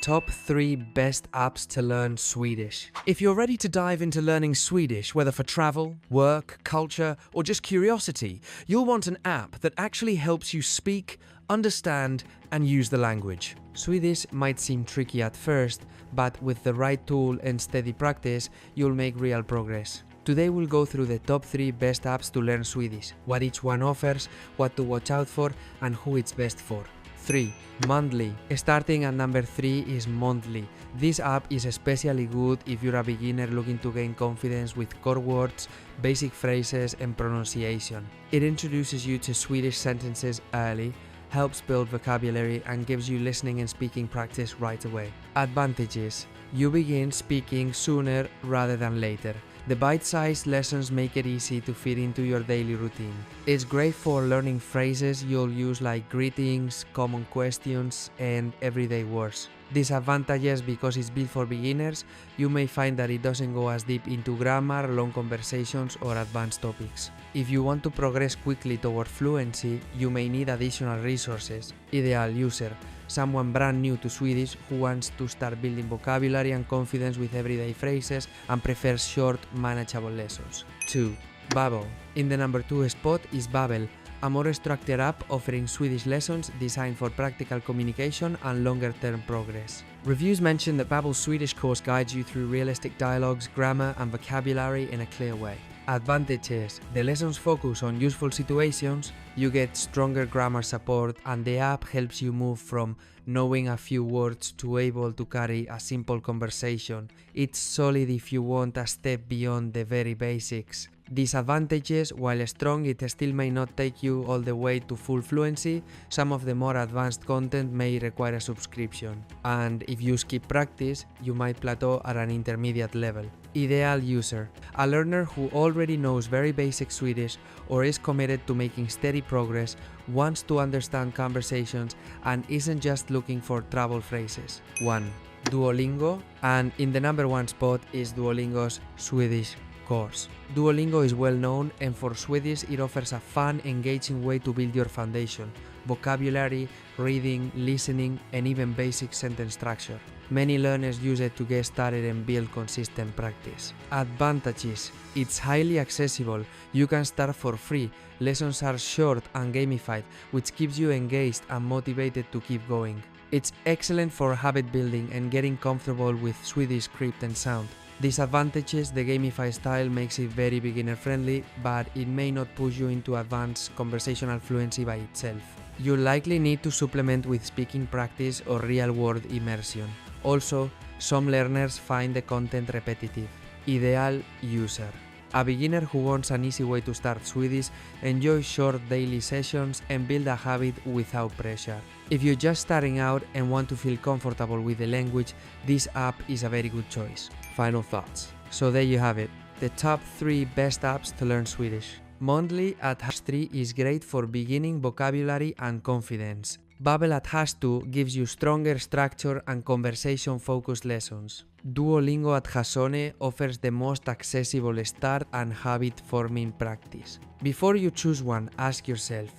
top 3 best apps to learn Swedish. If you're ready to dive into learning Swedish, whether for travel, work, culture, or just curiosity, you'll want an app that actually helps you speak, understand, and use the language. Swedish might seem tricky at first, but with the right tool and steady practice, you'll make real progress. Today we'll go through the top 3 best apps to learn Swedish, what each one offers, what to watch out for, and who it's best for. 3. Monthly. Starting at number 3 is Monthly. This app is especially good if you're a beginner looking to gain confidence with core words, basic phrases, and pronunciation. It introduces you to Swedish sentences early, helps build vocabulary, and gives you listening and speaking practice right away. Advantages. You begin speaking sooner rather than later. The bite-sized lessons make it easy to fit into your daily routine. It's great for learning phrases you'll use like greetings, common questions, and everyday words. Disadvantages: because it's built for beginners, you may find that it doesn't go as deep into grammar, long conversations, or advanced topics. If you want to progress quickly toward fluency, you may need additional resources. Ideal user: someone brand new to Swedish who wants to start building vocabulary and confidence with everyday phrases and prefers short, manageable lessons. 2. Babbel. In the number 2 spot is Babbel, a more structured app offering Swedish lessons designed for practical communication and longer-term progress. Reviews mention that Babbel's Swedish course guides you through realistic dialogues, grammar, and vocabulary in a clear way. Advantages: the lessons focus on useful situations, you get stronger grammar support, and the app helps you move from knowing a few words to able to carry a simple conversation. It's solid if you want a step beyond the very basics. Disadvantages: while strong, it still may not take you all the way to full fluency. Some of the more advanced content may require a subscription. And if you skip practice, you might plateau at an intermediate level. Ideal user: a learner who already knows very basic Swedish or is committed to making steady progress, wants to understand conversations, and isn't just looking for travel phrases. 1. Duolingo. And in the number 1 spot is Duolingo's Swedish course. Duolingo is well known, and for Swedish it offers a fun, engaging way to build your foundation: vocabulary, reading, listening, and even basic sentence structure. Many learners use it to get started and build consistent practice. Advantages: it's highly accessible, you can start for free, lessons are short and gamified, which keeps you engaged and motivated to keep going. It's excellent for habit building and getting comfortable with Swedish script and sound. Disadvantages: the gamified style makes it very beginner friendly, but it may not push you into advanced conversational fluency by itself. You'll likely need to supplement with speaking practice or real-world immersion. Also, some learners find the content repetitive. Ideal user: a beginner who wants an easy way to start Swedish, enjoy short daily sessions, and build a habit without pressure. If you're just starting out and want to feel comfortable with the language, this app is a very good choice. Final thoughts. So there you have it, the top 3 best apps to learn Swedish. Monthly at #3 is great for beginning vocabulary and confidence. Babbel at #2 gives you stronger structure and conversation-focused lessons. Duolingo at #1 offers the most accessible start and habit-forming practice. Before you choose one, ask yourself,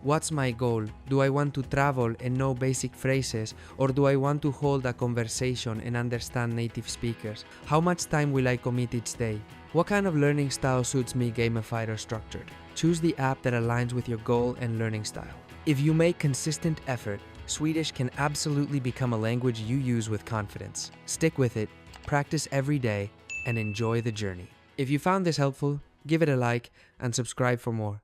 what's my goal? Do I want to travel and know basic phrases, or do I want to hold a conversation and understand native speakers? How much time will I commit each day? What kind of learning style suits me, gamified or structured? Choose the app that aligns with your goal and learning style. If you make consistent effort, Swedish can absolutely become a language you use with confidence. Stick with it, practice every day, and enjoy the journey. If you found this helpful, give it a like and subscribe for more.